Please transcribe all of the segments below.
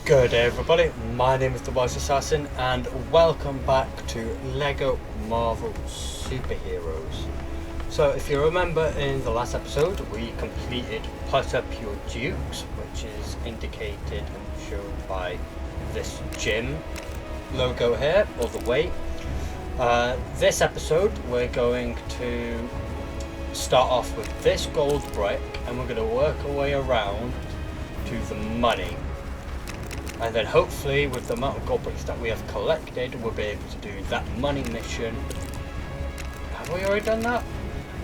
Good day everybody, my name is the Wise Assassin and welcome back to LEGO Marvel Superheroes. So if you remember in the last episode we completed Put Up Your Dukes, which is indicated and shown by this gym logo here, all the way. This episode we're going to start off with this gold brick and we're going to work our way around to the money. And then hopefully with the amount of gold bricks that we have collected, we'll be able to do that money mission. Have we already done that?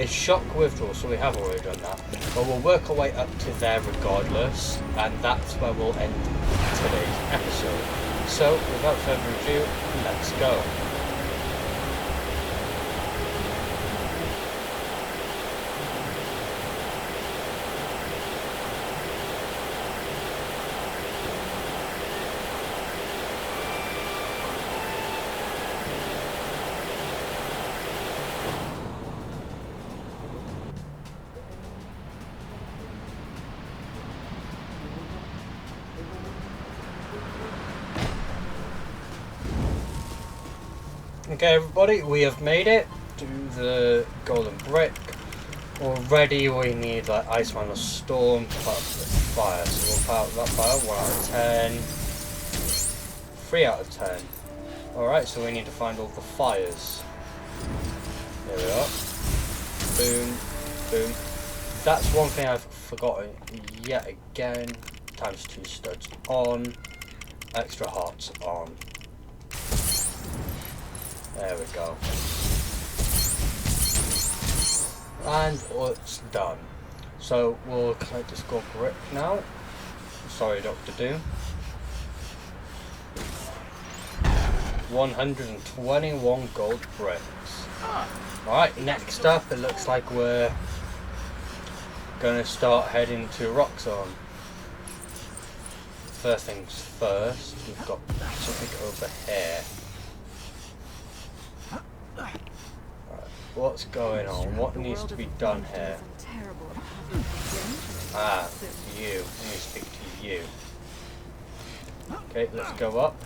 It's shock withdrawal, so we have already done that. But we'll work our way up to there regardless, and that's where we'll end today's episode. So without further ado, let's go. Okay everybody, we have made it to the golden brick. Already we need like Iceman or Storm to put up the fire. So we'll put out that fire, 1 out of 10. 3 out of 10. Alright, so we need to find all the fires. There we are. Boom, boom. That's one thing I've forgotten yet again. ×2 studs on. Extra hearts on. There we go. And it's done. So we'll collect this gold brick now. Sorry, Dr. Doom. 121 gold bricks. Alright, next up it looks like we're gonna start heading to Roxxon. First things first, we've got something over here. What's going on? What needs to be done here? Ah, you. Let me speak to you. Okay, let's go up.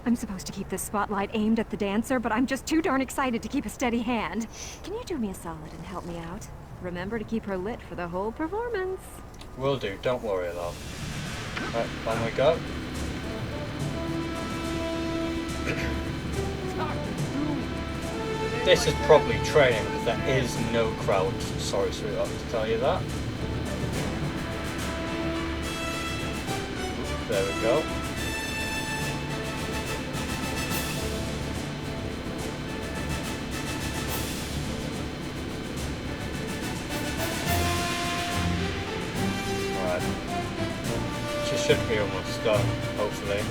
I'm supposed to keep this spotlight aimed at the dancer, but I'm just too darn excited to keep a steady hand. Can you do me a solid and help me out? Remember to keep her lit for the whole performance. Will do, don't worry, love. Right, on we go. This is probably training because there is no crowd. Sorry, sweetheart, to tell you that. There we go. Right. She should be almost done, hopefully.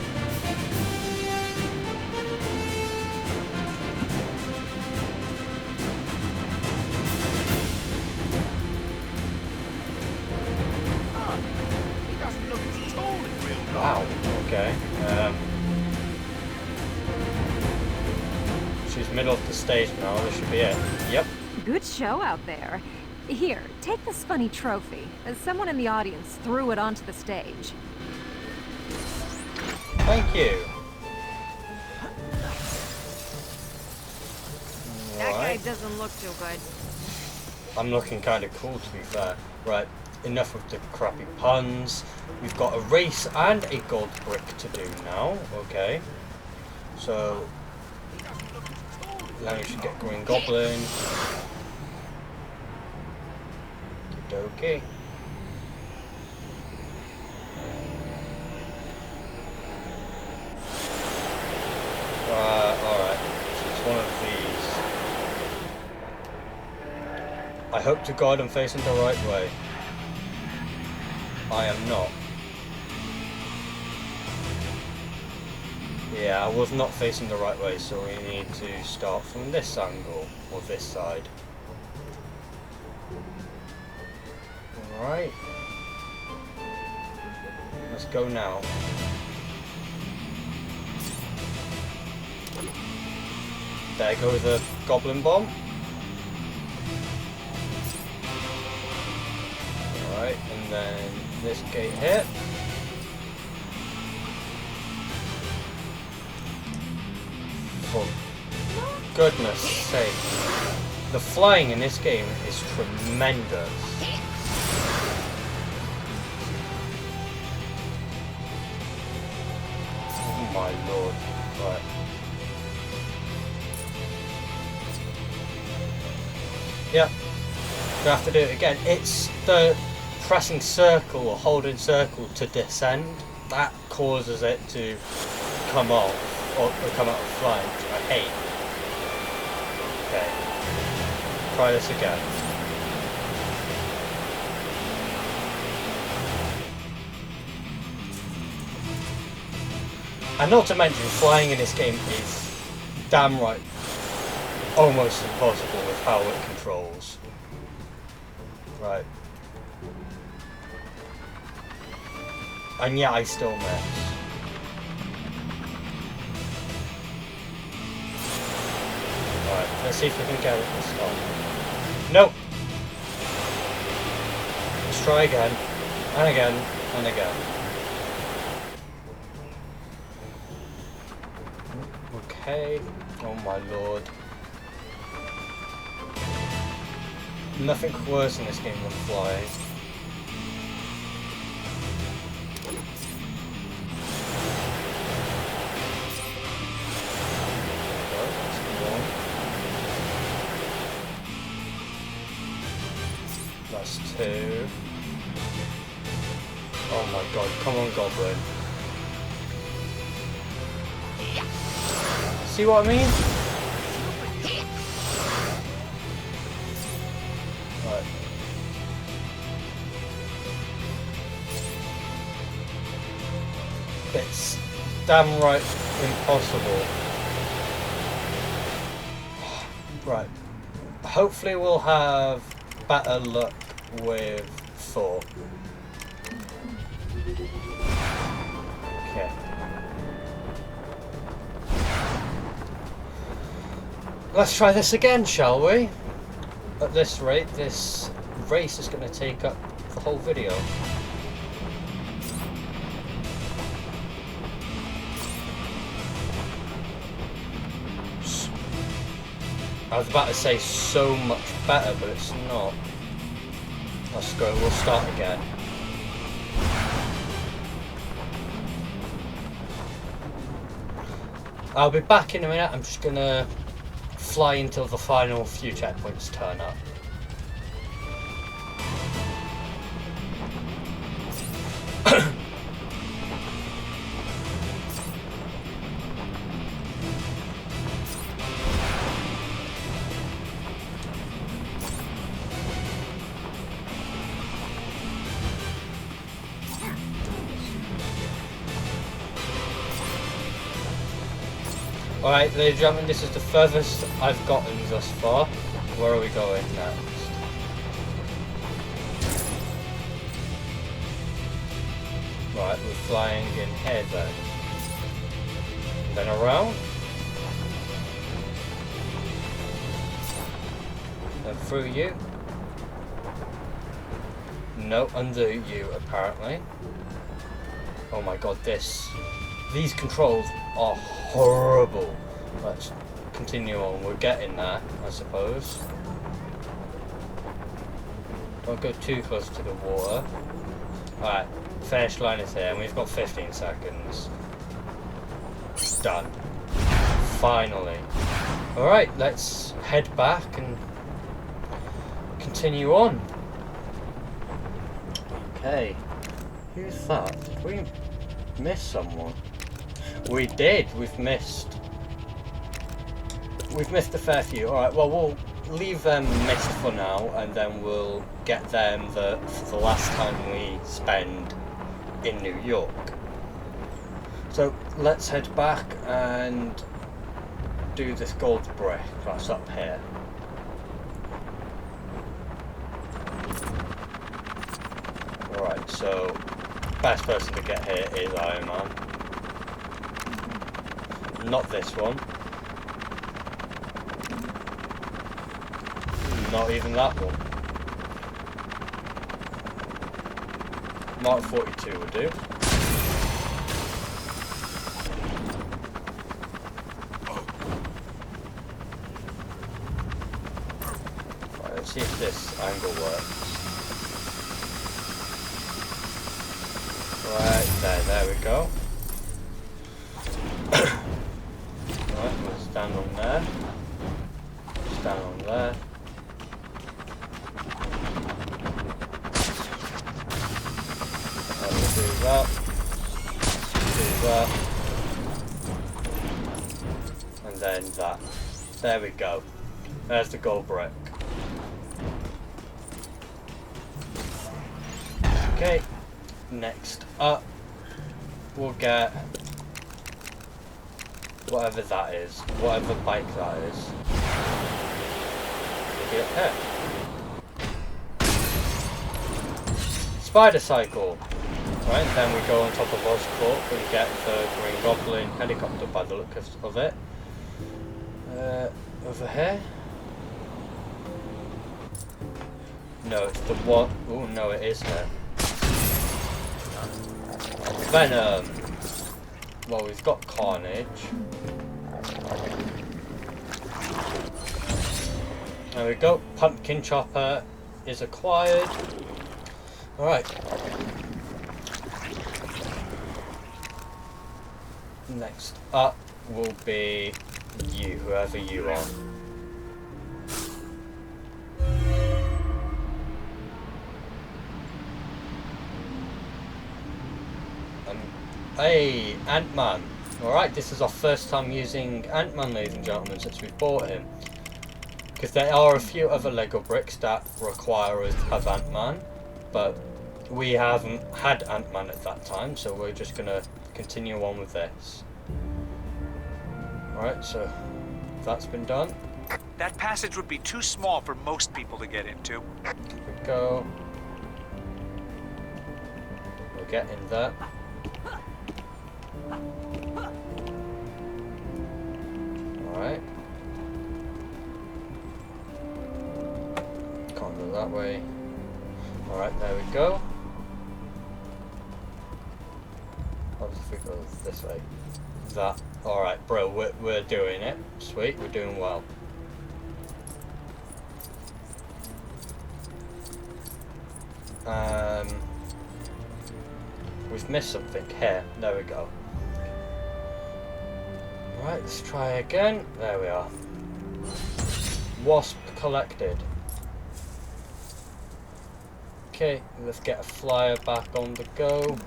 Wow, okay. She's middle of the stage now, this should be it. Yep. Good show out there. Here, take this funny trophy. Someone in the audience threw it onto the stage. Thank you. That guy doesn't look too good. I'm looking kind of cool, to be fair. Right, enough of the crappy puns. We've got a race and a gold brick to do now. Okay. So, now we should get Green Goblin. Okay. Alright. So it's one of these. I hope to God I'm facing the right way. I am not. Yeah, I was not facing the right way, so we need to start from this angle, or this side. Alright. Let's go now. There goes the Goblin Bomb. Right, and then this gate here. For goodness sake. The flying in this game is tremendous. Oh my lord. Right. Yep. We have to do it again. It's the pressing circle or holding circle to descend that causes it to come off or come out of flying, which I hate. Okay. Try this again. And not to mention, flying in this game is damn right almost impossible with how it controls. Right. And yeah, I still miss. Alright, let's see if we can get it this time. Nope! Let's try again, and again, and again. Okay, oh my lord. Nothing worse in this game than flying. That's two. Oh my god, come on, Goblin. See what I mean? Right. It's damn right impossible. Right. Hopefully we'll have better luck with Thor. Okay. Let's try this again, shall we? At this rate, this race is going to take up the whole video. I was about to say so much better, but it's not. Let's go, we'll start again. I'll be back in a minute, I'm just gonna fly until the final few checkpoints turn up. Alright, ladies and gentlemen, this is the furthest I've gotten thus far. Where are we going next? Right, we're flying in here then. Then around. Then through you. No, under you apparently. Oh my god, these controls are horrible. Let's continue on. We're getting there, I suppose. Don't go too close to the water. Alright, finish line is here, and we've got 15 seconds. Done. Finally. Alright, let's head back and continue on. Okay. Who's that? Did we miss someone? We did. We've missed a fair few. Alright, well we'll leave them missed for now, and then we'll get them the last time we spend in New York. So let's head back and do this gold brick that's up here. Alright, so best person to get here is Iron Man. Not this one. Not even that one. Mark 42 will do. Right, let's see if this angle works. Right, there we go. Right, we'll stand on there. Stand on there. Right, we'll do that. Do that. And then that. There we go. There's the gold brick. Okay. Next up, we'll get whatever that is, whatever bike that is. We'll get here. Spider cycle. Right, then we go on top of Oscorp, we get the Green Goblin helicopter by the look of it. Over here. No, it's the what? Oh no, it isn't it. Venom. Well, we've got Carnage. There we go. Pumpkin Chopper is acquired. Alright. Next up will be you, whoever you are. Hey, Ant-Man. Alright, this is our first time using Ant-Man, ladies and gentlemen, since we bought him. Because there are a few other Lego bricks that require us to have Ant-Man, but we haven't had Ant-Man at that time, so we're just going to continue on with this. Alright, so that's been done. That passage would be too small for most people to get into. Here we go. We'll get in there. Alright. Can't go that way. Alright, there we go. What if we go this way? That. Alright, bro, we're doing it. Sweet, we're doing well. We've missed something here. There we go. Right, let's try again. There we are. Wasp collected. Okay, let's get a flyer back on the go.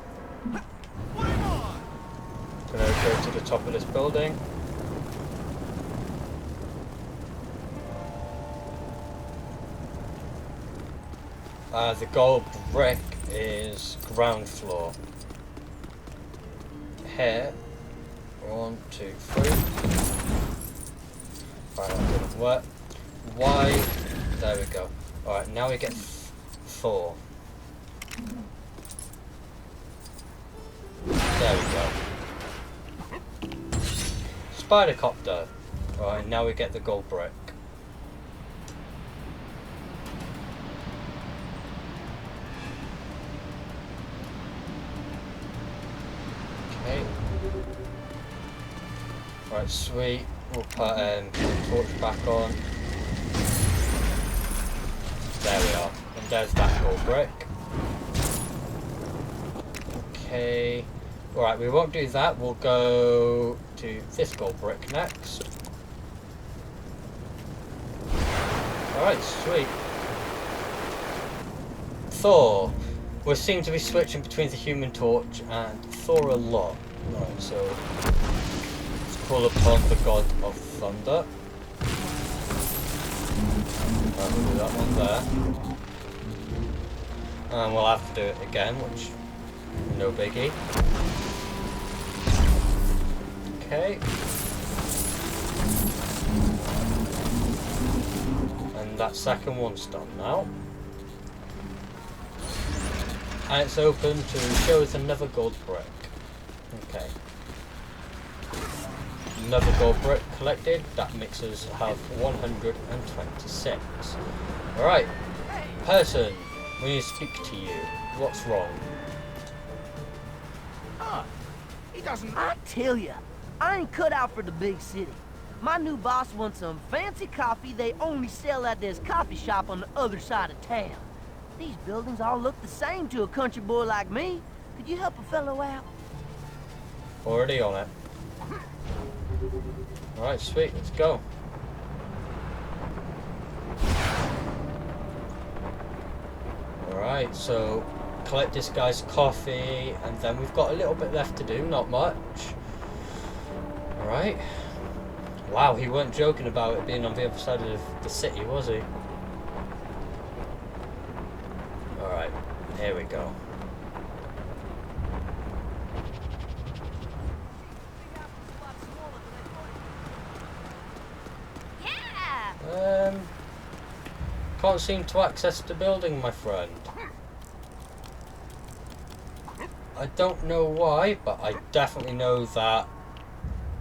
Gonna go to the top of this building. The gold brick is ground floor. Here. 1, 2, 3. Right, that didn't work. Y. There we go. Alright, now we get 4. There we go. Spider copter. Alright, now we get the gold brick. Okay. Right, sweet. We'll put torch back on. There we are. And there's that gold brick. Okay. Alright, we won't do that. We'll go to this gold brick next. Alright, sweet. Thor. We seem to be switching between the Human Torch and Thor a lot. Right, so let's call upon the God of Thunder. Right, we'll do that one there. And we'll have to do it again, which, no biggie. Okay. And that second one's done now. And it's open to show us another gold brick. Okay. Another gold brick collected. That makes us have 126. Alright. Person, we need to speak to you. What's wrong? He doesn't... I tell ya, I ain't cut out for the big city. My new boss wants some fancy coffee they only sell at this coffee shop on the other side of town. These buildings all look the same to a country boy like me. Could you help a fellow out? Already on it. Alright, sweet, let's go. Alright, so collect this guy's coffee, and then we've got a little bit left to do, not much. Alright. Wow, he weren't joking about it being on the other side of the city, was he? Alright, here we go. Can't seem to access the building, my friend. I don't know why, but I definitely know that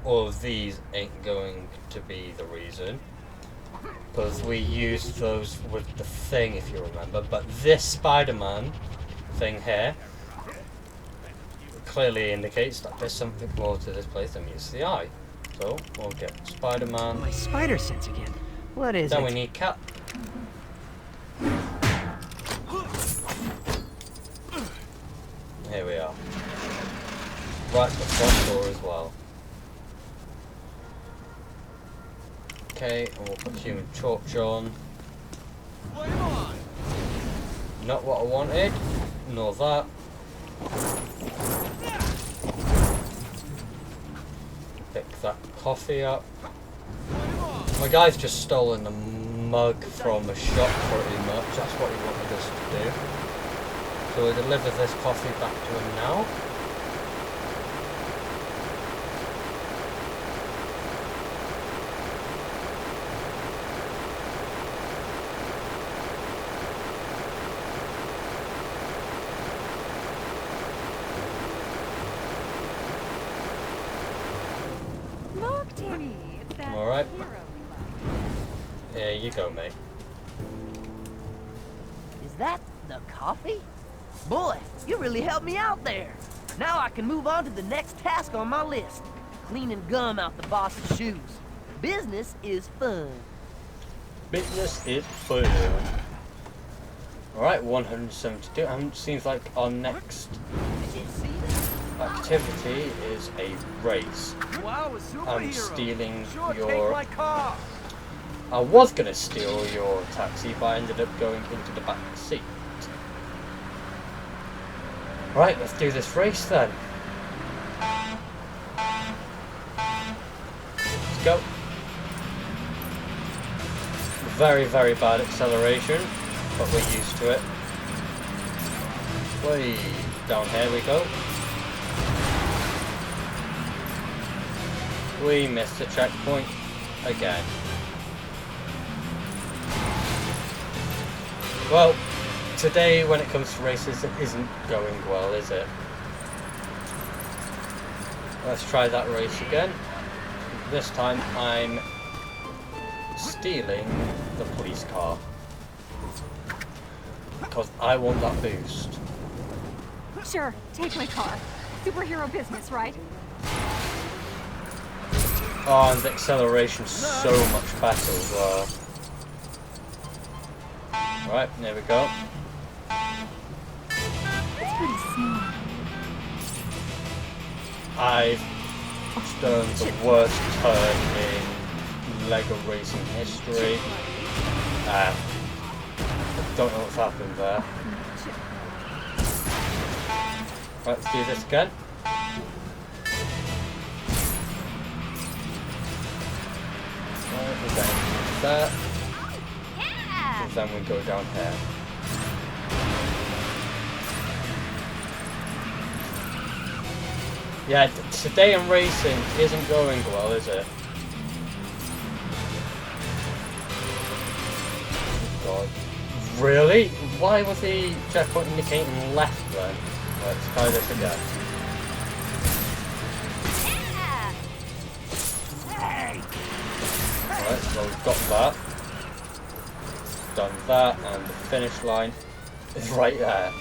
all of these ain't going to be the reason. Because we used those with the thing, if you remember. But this Spider-Man thing here clearly indicates that there's something more to this place than meets the eye. So, we'll get Spider-Man. My spider sense again. What is Then it? we need Cat. Here we are. Right, the front door as well. Okay, and we'll put Human Torch on. Not what I wanted, nor that. Pick that coffee up. My guy's just stolen the mug from a shop pretty much, that's what he wanted us to do. So we'll deliver this coffee back to him now. Look, Timmy, it's that All right. hero we love. Here you go, mate. Is that the coffee? Boy, you really helped me out there. Now I can move on to the next task on my list. Cleaning gum out the boss's shoes. Business is fun. Business is fun. Alright, 172. Seems like our next Did you see that? activity is a race. Wow, a superhero. I'm stealing Sure, your... take my car. I was going to steal your taxi, but I ended up going into the back seat. Right, let's do this race then. Let's go. Very, very bad acceleration, but we're used to it. Way down here we go. We missed the checkpoint again. Well, today when it comes to races it isn't going well, is it? Let's try that race again. This time I'm stealing the police car. Because I want that boost. Sure, take my car. Superhero business, right? Oh, and the acceleration's so much better as well. Right, there we go. It's pretty small. I've done the worst turn in LEGO racing history. I don't know what's happened there. Right, let's do this again. Right, we're going there. And then we go down here. Yeah, today in racing isn't going well, is it? Oh God. Really? Why was the checkpoint indicating left then? Let's try this again. Alright, so we've got that. Done that, and the finish line is right there.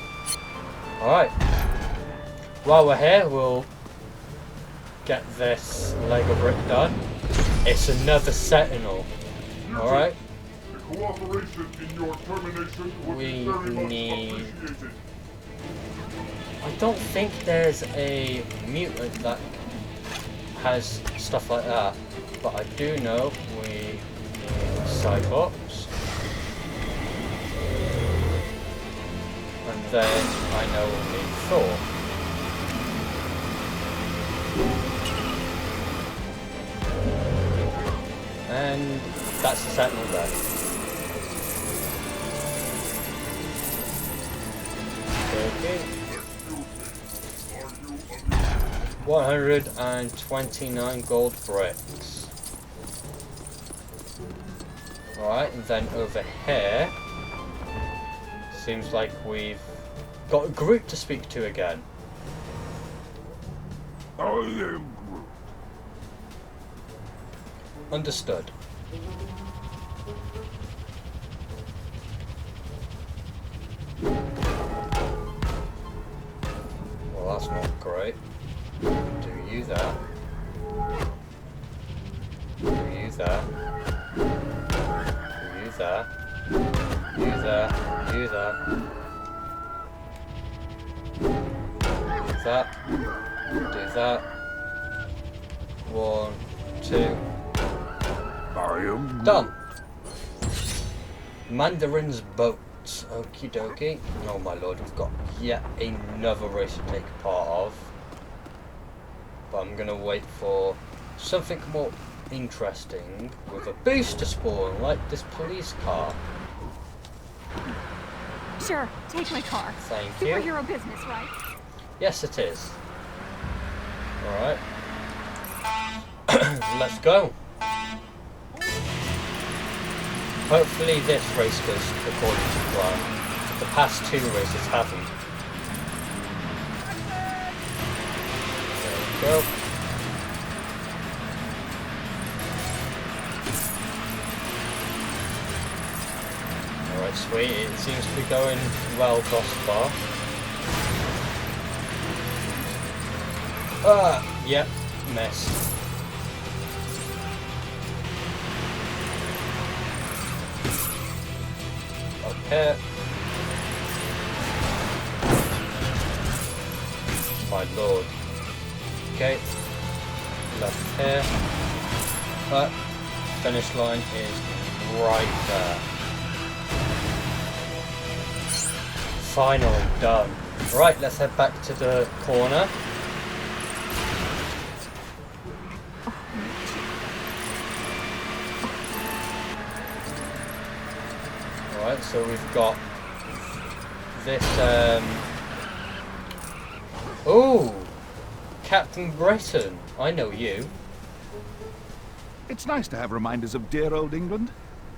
Alright. While we're here, we'll get this Lego brick done. It's another Sentinel. Alright? The cooperation in your termination would be very much appreciated. I don't think there's a mutant that has stuff like that, but I do know we need Cyclops, and then I know we'll need Thor. And that's the Sentinel there. Okay. 129 gold bricks. Alright, and then over here, seems like we've got a Groot to speak to again. I am Groot. Understood. Well, that's not great. Do you that? Do you that? Do you that? You that? You that? Do that? Do that? 1, 2. I am Groot. Done. Mandarin's boats. Okie dokie. Oh my lord, we've got yet another race to take a part of. But I'm gonna wait for something more interesting with a booster spawn like this police car. Sure, take my car. Thank you. Superhero business, right? Yes, it is. Alright. Let's go. Hopefully this race goes according to plan. The past 2 races haven't. There we go. Alright, sweet. It seems to be going well thus far. Ah, yep, missed. Okay. My lord. Okay. Left here. But finish line is right there. Finally done. Right, let's head back to the corner. Alright, so we've got this, oh! Captain Britain. I know you. It's nice to have reminders of dear old England.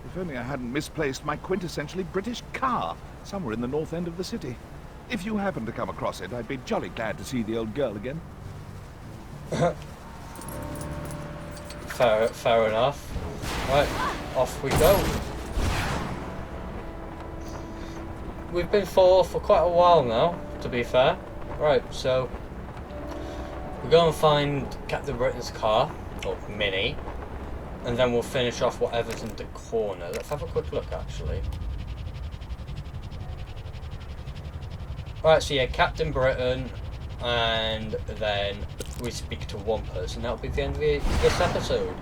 If only I hadn't misplaced my quintessentially British car somewhere in the north end of the city. If you happen to come across it, I'd be jolly glad to see the old girl again. Fair enough. Right, off we go. We've been for quite a while now, to be fair. Right, so we'll go and find Captain Britain's car, or Mini, and then we'll finish off whatever's in the corner. Let's have a quick look, actually. Alright, so yeah, Captain Britain, and then we speak to one person. That'll be the end of this episode.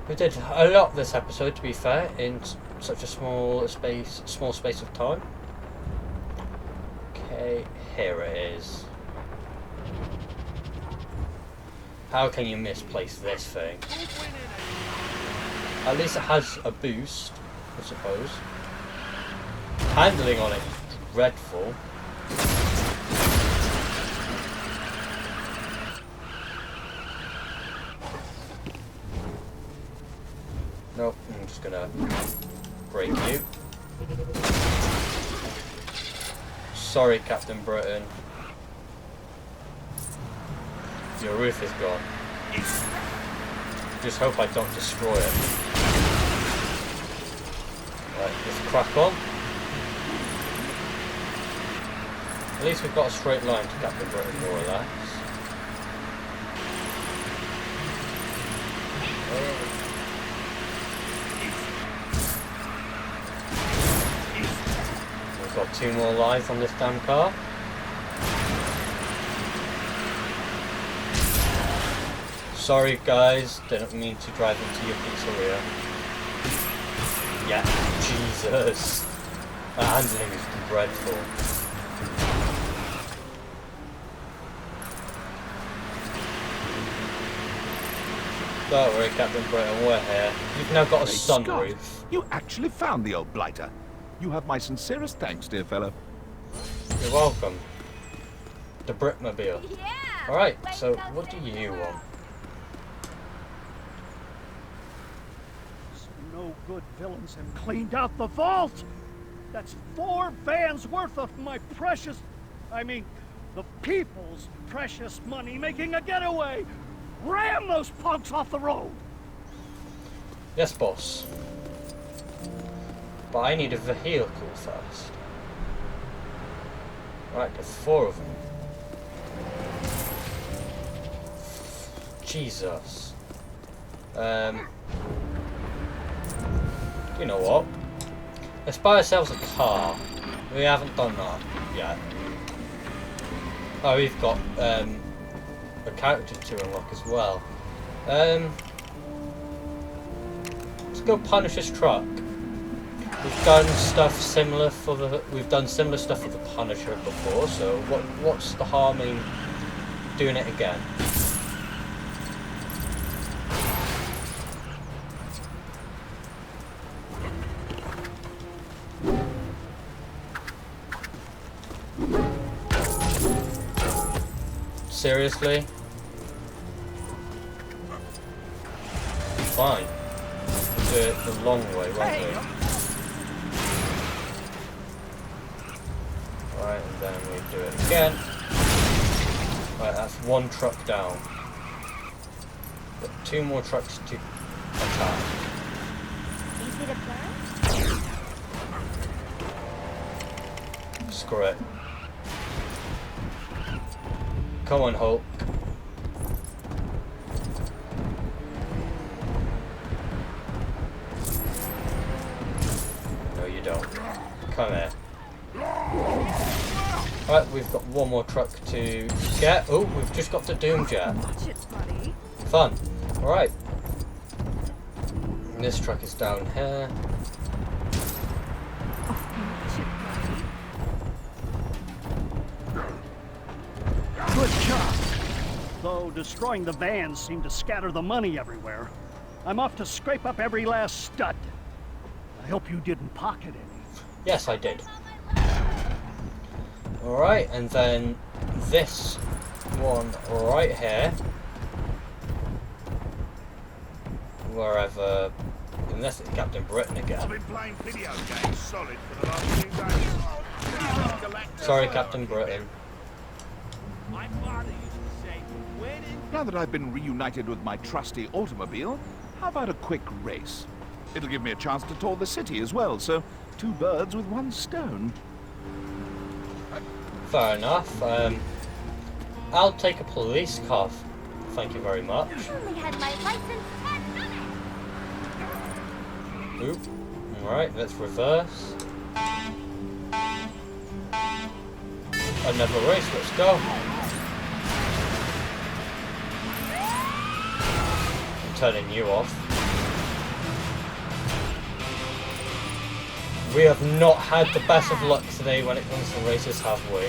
We did a lot this episode, to be fair, in such a small space of time. Okay, here it is. How can you misplace this thing? At least it has a boost, I suppose. Handling on it is dreadful. Nope, I'm just gonna break you. Sorry, Captain Britain. Your roof is gone. Just hope I don't destroy it. Right, let's crack on. At least we've got a straight line to Captain Britain, more or less. got 2 more lives on this damn car. Sorry guys, didn't mean to drive into your pizzeria. Yeah, Jesus. That handling is dreadful. Don't worry, Captain Britain, we're here. You've now got a Great Scott, sunroof. you actually found the old blighter. You have my sincerest thanks, dear fellow. You're welcome. The Britmobile. Yeah! Alright, so what do you want? No good villains have cleaned out the vault. That's 4 vans worth of my precious, the people's precious money making a getaway. Ram those punks off the road. Yes, boss. But I need a vehicle first. Right, there's 4 of them. Jesus. You know what? Let's buy ourselves a car. We haven't done that yet. Oh, we've got a character to unlock as well. Let's go punish this truck. We've done stuff similar for the. We've done similar stuff with the Punisher before, so what's the harm in doing it again? Seriously? Fine. We'll do it the long way, won't we? Right, and then we do it again. Right, that's 1 truck down. Got 2 more trucks to attack. Easy to plan? Screw it. Come on, Hulk. No, you don't. Come here. Right, we've got 1 more truck to get. Oh, we've just got the Doomjet. Watch it, buddy. Fun. Alright. This truck is down here. Watch it, buddy. Good job. Though destroying the vans seemed to scatter the money everywhere. I'm off to scrape up every last stud. I hope you didn't pocket any. Yes, I did. Alright, and then this one right here. Wherever. Unless it's Captain Britain I've again. been playing video games solid for the last few days. Sorry, Captain Britain. My father used to say, when in Now that I've been reunited with my trusty automobile, how about a quick race? It'll give me a chance to tour the city as well, so 2 birds with 1 stone. Fair enough. I'll take a police car. Thank you very much. Only had my license 10 minutes. Oop. Alright, let's reverse. Another race, let's go. I'm turning you off. We have not had the best of luck today when it comes to races, have we?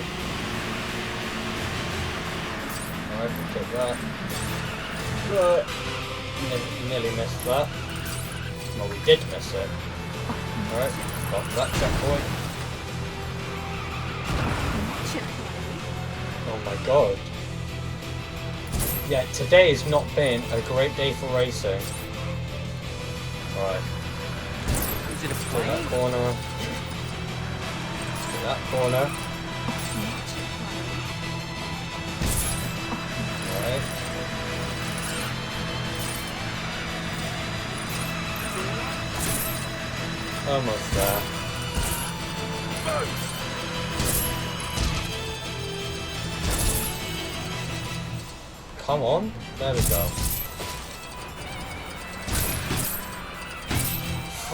Alright, we'll take that. Nearly missed that. Well, we did miss it. Alright, got that checkpoint. Watch it, Oh my god. Yeah, today has not been a great day for racing. Alright. Is it a Do plane? that corner. Do that corner. Alright. Almost there. Come on. There we go.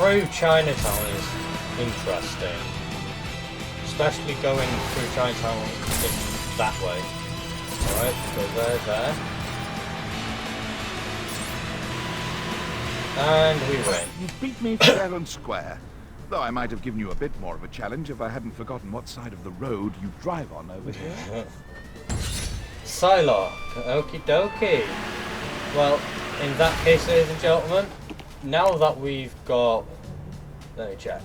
Through Chinatown is interesting. Just especially going through Chinatown in that way. Alright, go there. And we win. You beat me fair and square. Though I might have given you a bit more of a challenge if I hadn't forgotten what side of the road you drive on over here. Psylocke, okie dokie. Well, in that case, ladies and gentlemen, now that we've got... Let me check.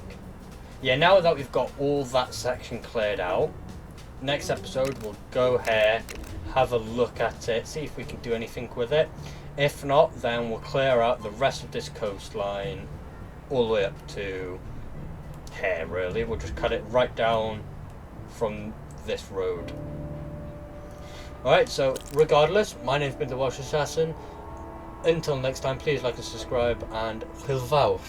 Yeah, now that we've got all that section cleared out, next episode we'll go here, have a look at it, see if we can do anything with it. If not, then we'll clear out the rest of this coastline all the way up to here, really. We'll just cut it right down from this road. Alright, so regardless, my name's been the Welsh Assassin. Until next time, please like and subscribe, and Pilvout.